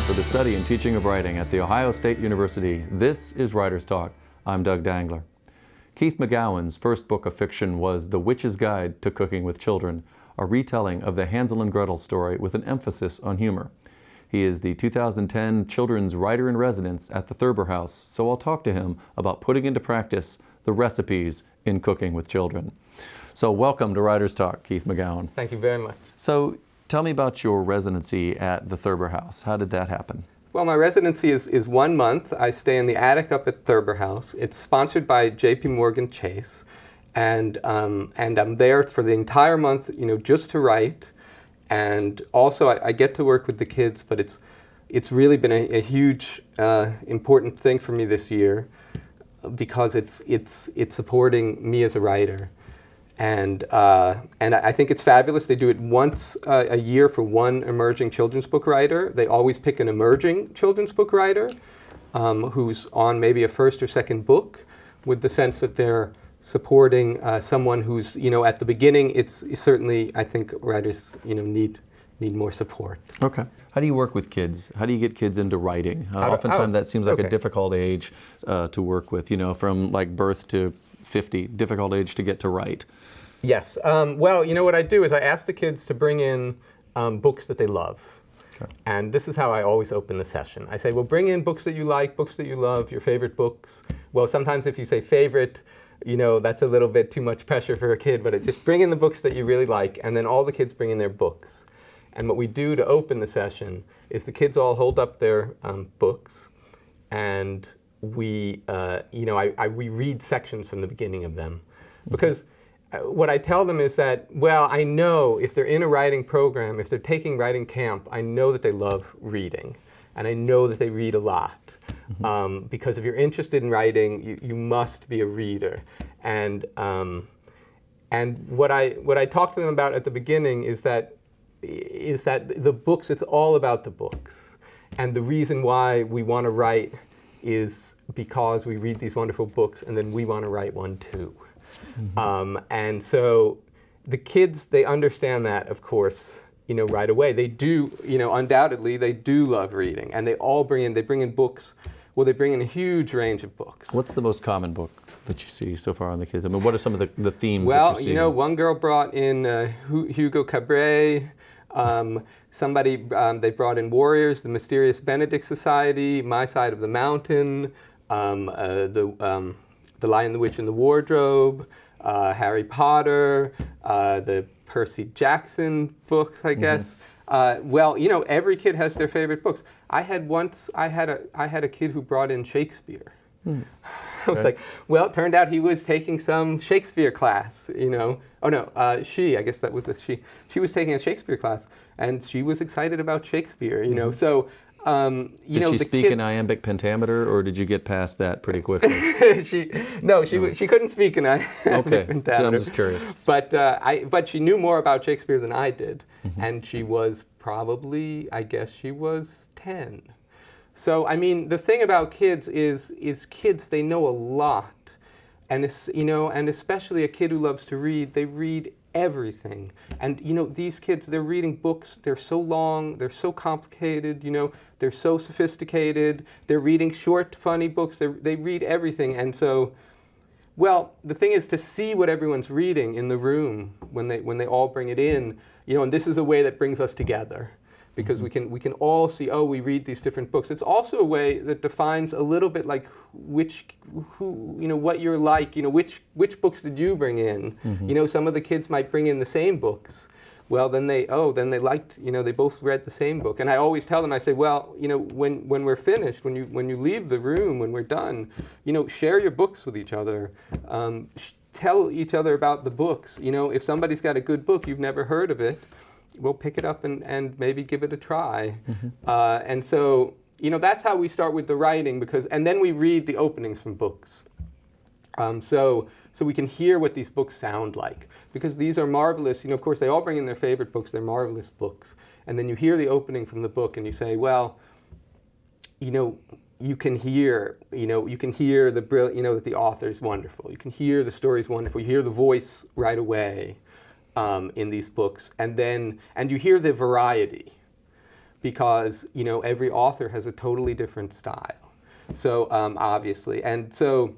for the study and teaching of writing at The Ohio State University. This is Writer's Talk. I'm Doug Dangler. Keith McGowan's first book of fiction was The Witch's Guide to Cooking with Children, a retelling of the Hansel and Gretel story with an emphasis on humor. He is the 2010 Children's Writer-in-Residence at the Thurber House, so I'll talk to him about putting into practice the recipes in cooking with children. So welcome to Writer's Talk, Keith McGowan. Thank you very much. So tell me about your residency at the Thurber House. How did that happen? Well, my residency is 1 month. I stay in the attic up at Thurber House. It's sponsored by J.P. Morgan Chase, and I'm there for the entire month, just to write. And also, I get to work with the kids, but it's really been a huge, important thing for me this year because it's supporting me as a writer. And I think it's fabulous. They do it once a year for one emerging children's book writer. They always pick an emerging children's book writer who's on maybe a first or second book, with the sense that they're supporting someone who's, at the beginning. It's certainly, I think, writers, need more support. Okay. How do you work with kids? How do you get kids into writing? Oftentimes that seems like a difficult age to work with, from like birth to 50, difficult age to get to write. Yes. Well, what I do is I ask the kids to bring in books that they love. Okay. And this is how I always open the session. I say, well, bring in books that you like, books that you love, your favorite books. Well, sometimes if you say favorite, that's a little bit too much pressure for a kid, but just bring in the books that you really like, and then all the kids bring in their books. And what we do to open the session is the kids all hold up their books, and we read sections from the beginning of them. Because what I tell them is that, well, I know if they're in a writing program, if they're taking writing camp, I know that they love reading. And I know that they read a lot. Because if you're interested in writing, you must be a reader. And what I talk to them about at the beginning is that the books, it's all about the books. And the reason why we want to write is because we read these wonderful books, and then we want to write one too. And so the kids, they understand that, of course, right away. They do, undoubtedly, they do love reading. And they bring in books. Well, they bring in a huge range of books. What's the most common book that you see so far on the kids? I mean, what are some of the themes that you see? One girl brought in Hugo Cabret. They brought in Warriors, The Mysterious Benedict Society, My Side of the Mountain, The Lion, the Witch, and the Wardrobe, Harry Potter, the Percy Jackson books, I guess. Every kid has their favorite books. I had a kid who brought in Shakespeare. I was like, well, it turned out he was taking some Shakespeare class, Oh no, I guess that was a she. She was taking a Shakespeare class, and she was excited about Shakespeare, So, did she speak in iambic pentameter, or did you get past that pretty quickly? She couldn't speak in iambic pentameter. So I'm just curious. But she knew more about Shakespeare than I did, and she was probably, I guess she was 10. So, the thing about kids is kids, they know a lot. And and especially a kid who loves to read, they read everything. And these kids, they're reading books, they're so long, they're so complicated, they're so sophisticated. They're reading short, funny books, they read everything. And so, well, the thing is to see what everyone's reading in the room when they all bring it in, and this is a way that brings us together. Because we can all see, we read these different books. It's also a way that defines a little bit like what you're like. Which books did you bring in? Some of the kids might bring in the same books. Well, then they liked, they both read the same book. And I always tell them, I say, well, when we're finished, when you leave the room, when we're done, share your books with each other. Tell each other about the books. If somebody's got a good book, you've never heard of it, we'll pick it up and maybe give it a try. And so, that's how we start with the writing, and then we read the openings from books. So we can hear what these books sound like, because these are marvelous. Of course, they all bring in their favorite books. They're marvelous books. And then you hear the opening from the book, and you say, well, you can hear that the author's wonderful. You can hear the story's wonderful. You hear the voice right away in these books, and you hear the variety. because, you know, every author has a totally different style. So obviously, and so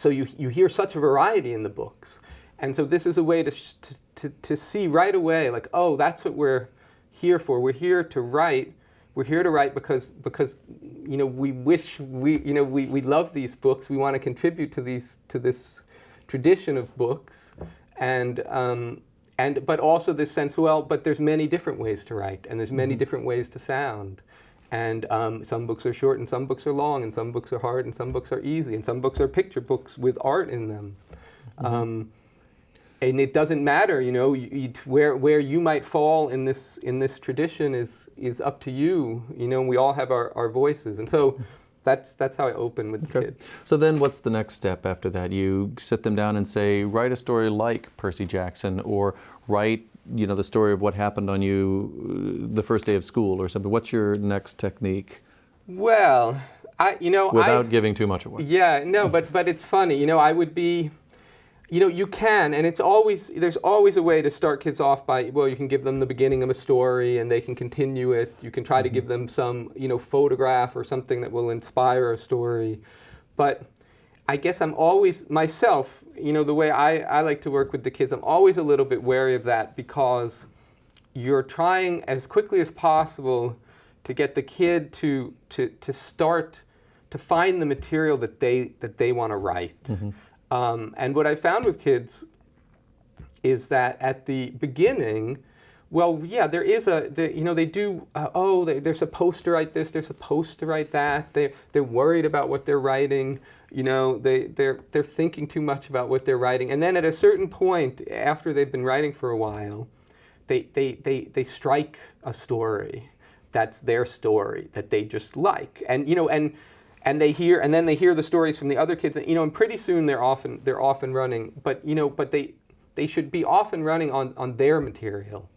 you hear such a variety in the books, and so this is a way to see right away, like, oh, that's what we're here for. We're here to write. We're here to write because you know, we love these books. We want to contribute to this tradition of books, and but also this sense, well, but there's many different ways to write, and there's many different ways to sound. And some books are short, and some books are long, and some books are hard, and some books are easy, and some books are picture books with art in them. And it doesn't matter, you know, where you might fall in this tradition is up to you. You know, we all have our voices, and so that's how I open with the kids. So then, what's the next step after that? You sit them down and say, write a story like Percy Jackson, or write, you know, the story of what happened on you the first day of school or something. What's your next technique? Well, without giving too much away. Yeah, no, but it's funny. You know, I would be, you know, you can, and there's always a way to start kids off by, well, you can give them the beginning of a story and they can continue it. You can try to give them some, you know, photograph or something that will inspire a story. But I guess I'm always, myself, you know, the way I like to work with the kids, I'm always a little bit wary of that, because you're trying as quickly as possible to get the kid to start to find the material that they want to write. And what I found with kids is that at the beginning, well, yeah, there is you know, they do, they're supposed to write this, they're supposed to write that, they're worried about what they're writing, you know, they're thinking too much about what they're writing. And then at a certain point, after they've been writing for a while, they strike a story that's their story that they just like. And, you know, and then they hear the stories from the other kids, and, you know, and pretty soon they're off and running. But, you know, but they should be off and running on their material,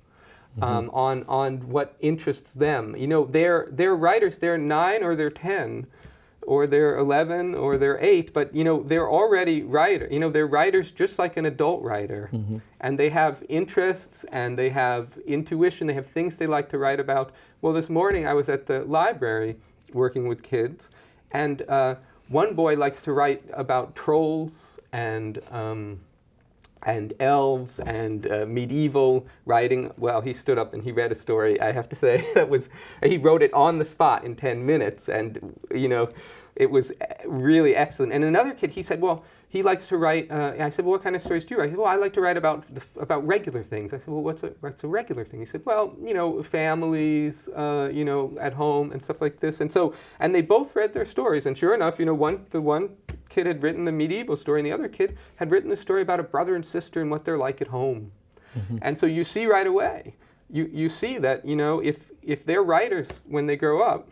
on what interests them. You know, they're writers. They're 9 or they're 10, or they're 11 or they're 8. But, you know, they're already writers. You know, they're writers just like an adult writer, and they have interests and they have intuition. They have things they like to write about. Well, this morning I was at the library working with kids. And one boy likes to write about trolls and elves and medieval writing. Well, he stood up and he read a story, I have to say, he wrote it on the spot in 10 minutes. And, you know, it was really excellent. And another kid, he said, well, he likes to write, I said, well, what kind of stories do you write? He said, well, I like to write about regular things. I said, well, what's a regular thing? He said, well, you know, families, you know, at home and stuff like this. And they both read their stories. And sure enough, you know, the one kid had written the medieval story, and the other kid had written the story about a brother and sister and what they're like at home. And so you see right away, you see that, you know, if they're writers when they grow up,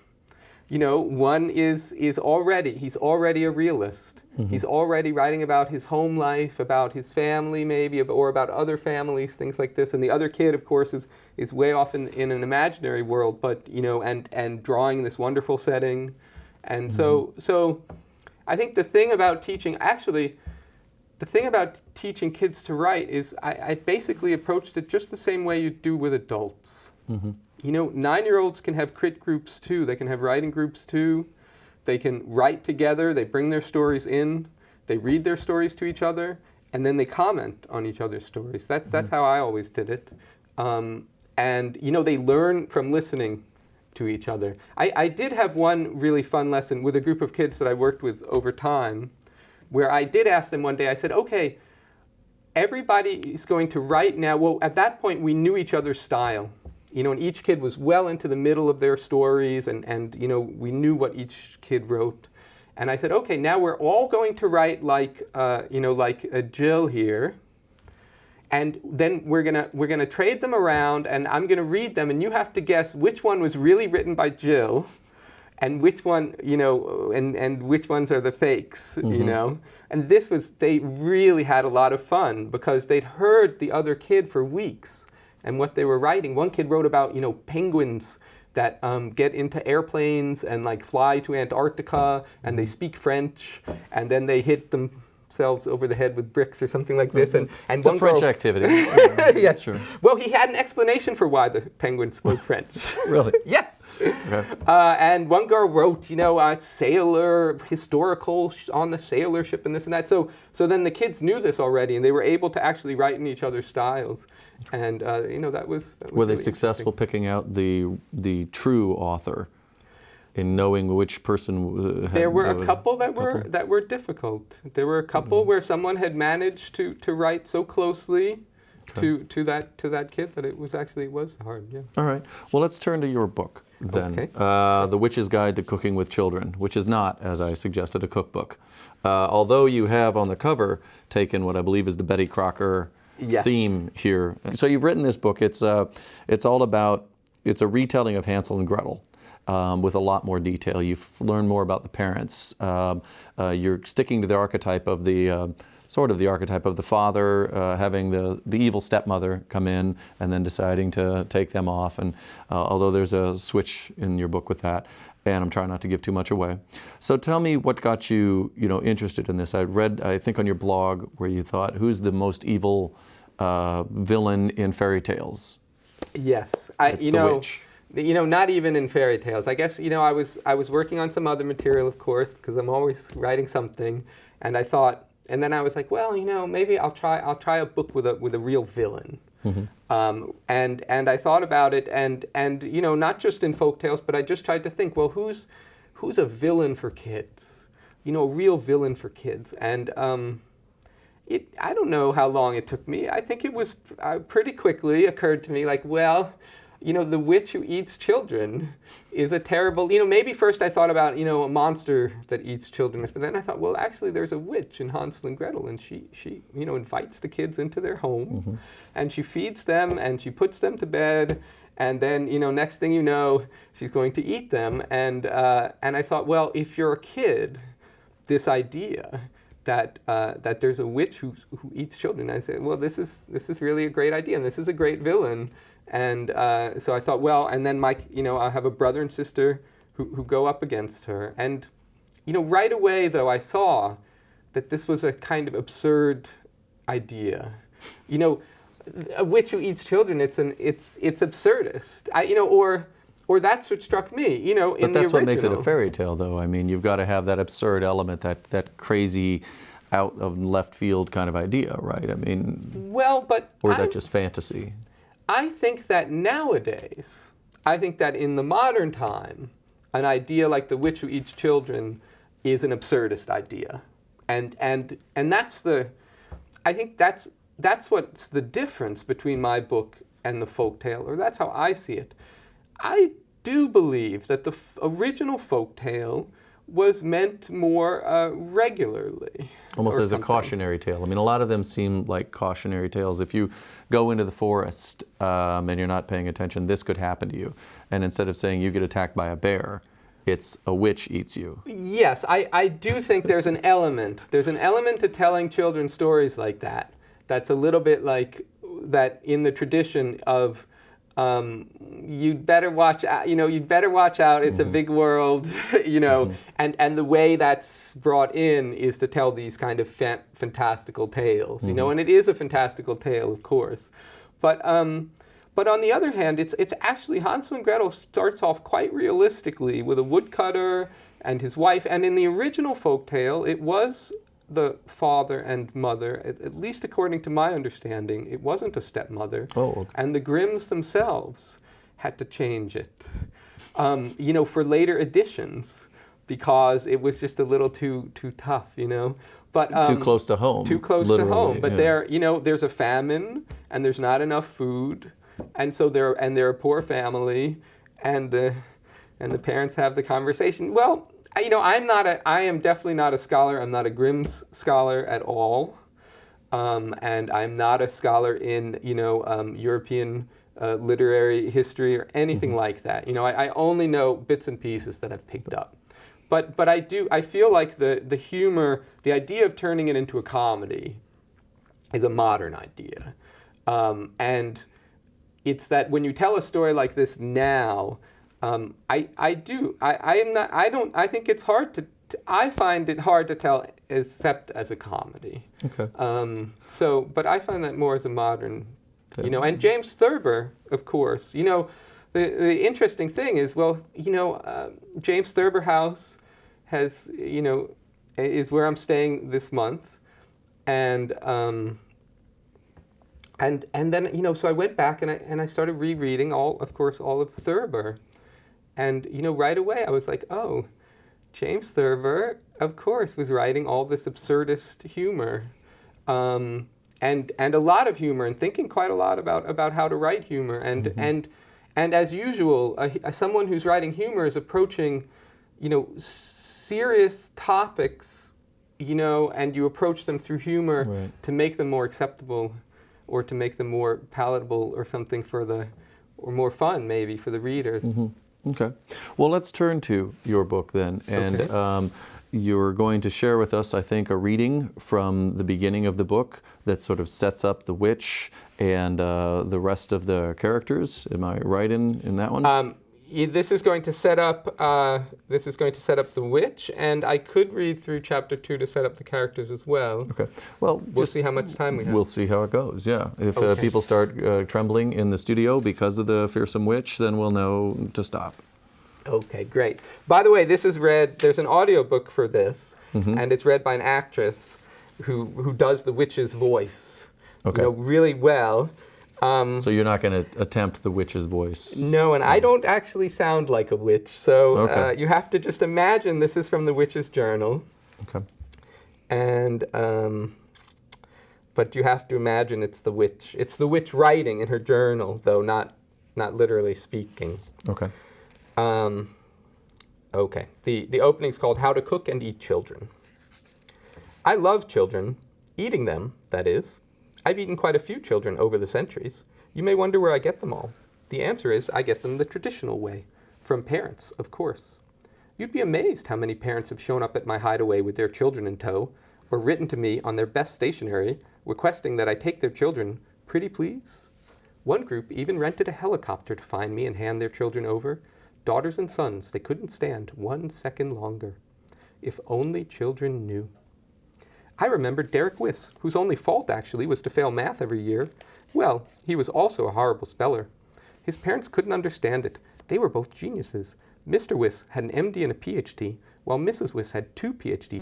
you know, one he's already a realist. He's already writing about his home life, about his family maybe, or about other families, things like this. And the other kid, of course, is way off in an imaginary world, but, you know, and drawing this wonderful setting. And so I think the thing about teaching kids to write is I basically approached it just the same way you do with adults. You know, 9-year-olds can have crit groups too. They can have writing groups too. They can write together, they bring their stories in, they read their stories to each other, and then they comment on each other's stories. That's how I always did it. And, you know, they learn from listening to each other. I did have one really fun lesson with a group of kids that I worked with over time, where I did ask them one day, I said, okay, everybody is going to write now. Well, at that point, we knew each other's style. You know, and each kid was well into the middle of their stories, and you know, we knew what each kid wrote. And I said, okay, now we're all going to write like, you know, like Jill here. And then we're gonna trade them around, and I'm gonna read them, and you have to guess which one was really written by Jill, and which one, you know, and which ones are the fakes, you know. And they really had a lot of fun, because they'd heard the other kid for weeks and what they were writing. One kid wrote about, you know, penguins that get into airplanes and like fly to Antarctica, and they speak French, and then they hit themselves over the head with bricks or something like this. And It's one a French girl, activity. yes. Sure. Well, he had an explanation for why the penguins spoke French. Really? Yes. Okay. And one girl wrote, a sailor, historical on the sailor ship and this and that. So then the kids knew this already, and they were able to actually write in each other's styles. And, that was Were they really successful picking out the true author in knowing which person had... There were a couple that were difficult. There were a couple where someone had managed to write so closely to that kid that it was hard. Yeah. All right. Well, let's turn to your book then. Okay. The Witch's Guide to Cooking with Children, which is not, as I suggested, a cookbook. Although you have on the cover taken what I believe is the Betty Crocker theme here. So you've written this book. It's a retelling of Hansel and Gretel. With a lot more detail. You've learned more about the parents. You're sticking to the archetype of the archetype of the father having the evil stepmother come in and then deciding to take them off. And although there's a switch in your book with that, and I'm trying not to give too much away. So tell me what got you, interested in this. I read, I think, on your blog where you thought, who's the most evil villain in fairy tales? Yes, It's the witch. Not even in fairy tales. I guess, I was working on some other material, of course, because I'm always writing something, and I thought, and then I was like, well, maybe I'll try a book with a real villain. Mm-hmm. And I thought about it, and not just in folk tales, but I just tried to think, well, who's a villain for kids? A real villain for kids. And I don't know how long it took me. I think it was pretty quickly occurred to me, like, well, the witch who eats children is a terrible, maybe first I thought about, a monster that eats children, but then I thought, well, actually there's a witch in Hansel and Gretel, and she invites the kids into their home, and she feeds them, and she puts them to bed, and then, next thing you know, she's going to eat them, and I thought, well, if you're a kid, this idea that there's a witch who eats children, I said, well, this is really a great idea, and this is a great villain. And so I thought, well, and then I have a brother and sister who go up against her. And, right away, though, I saw that this was a kind of absurd idea. A witch who eats children, it's absurdist. Or that's what struck me, But that's what makes it a fairy tale, though. I mean, you've got to have that absurd element, that crazy, out of left field kind of idea, right? I mean, well, but or is that just fantasy? I think that nowadays, in the modern time, an idea like the witch who eats children is an absurdist idea, and I think that's what's the difference between my book and the folktale, or that's how I see it. I do believe that the original folktale was meant more regularly. Almost as a cautionary tale. I mean, a lot of them seem like cautionary tales. If you go into the forest and you're not paying attention, this could happen to you. And instead of saying you get attacked by a bear, it's a witch eats you. Yes, I do think there's an element. There's an element to telling children stories like that. That's a little bit like that in the tradition of you'd better watch out, it's a big world, and the way that's brought in is to tell these kind of fantastical tales, and it is a fantastical tale, of course. But on the other hand, it's actually Hansel and Gretel starts off quite realistically with a woodcutter and his wife, and in the original folktale, it was the father and mother, at least according to my understanding, it wasn't a stepmother. Oh, okay. And the Grimms themselves had to change it, for later editions, because it was just a little too tough, But too close to home. Too close to home. But there's a famine, and there's not enough food, and so they're a poor family, and the parents have the conversation. Well, I am definitely not a scholar. I'm not a Grimm's scholar at all, and I'm not a scholar in European literary history or anything like that. I only know bits and pieces that I've picked up, but I feel like the humor, the idea of turning it into a comedy, is a modern idea, and it's that when you tell a story like this now. I think it's hard to I find it hard to tell except as a comedy. Okay. But I find that more as a modern, and James Thurber, of course. The interesting thing is, James Thurber House has, is where I'm staying this month, and then, so I went back and I started rereading all of Thurber, and right away I was like, oh, James Thurber, of course, was writing all this absurdist humor, and a lot of humor, and thinking quite a lot about how to write humor, and as usual, someone who's writing humor is approaching, serious topics, and you approach them through humor to make them more acceptable, or to make them more palatable, or something or more fun maybe for the reader. Mm-hmm. Okay. Well, let's turn to your book then. And you're going to share with us, I think, a reading from the beginning of the book that sort of sets up the witch and the rest of the characters. Am I right in that one? This is going to set up the witch, and I could read through chapter 2 to set up the characters as well. Okay. Well, we'll see how much time we have. We'll see how it goes. Yeah. If people start trembling in the studio because of the fearsome witch, then we'll know to stop. Okay, great. By the way, this is read. There's an audiobook for this, and it's read by an actress who does the witch's voice. Okay. Really well. So you're not going to attempt the witch's voice? No, and I don't actually sound like a witch. So you have to just imagine this is from the witch's journal. Okay. And, but you have to imagine it's the witch. It's the witch writing in her journal, though not literally speaking. Okay. Okay. The opening's called How to Cook and Eat Children. I love children, eating them, that is. I've eaten quite a few children over the centuries. You may wonder where I get them all. The answer is I get them the traditional way, from parents, of course. You'd be amazed how many parents have shown up at my hideaway with their children in tow, or written to me on their best stationery, requesting that I take their children, pretty please. One group even rented a helicopter to find me and hand their children over. Daughters and sons they couldn't stand 1 second longer. If only children knew. I remember Derek Wyss, whose only fault, actually, was to fail math every year. Well, he was also a horrible speller. His parents couldn't understand it. They were both geniuses. Mr. Wyss had an MD and a PhD, while Mrs. Wyss had 2 PhDs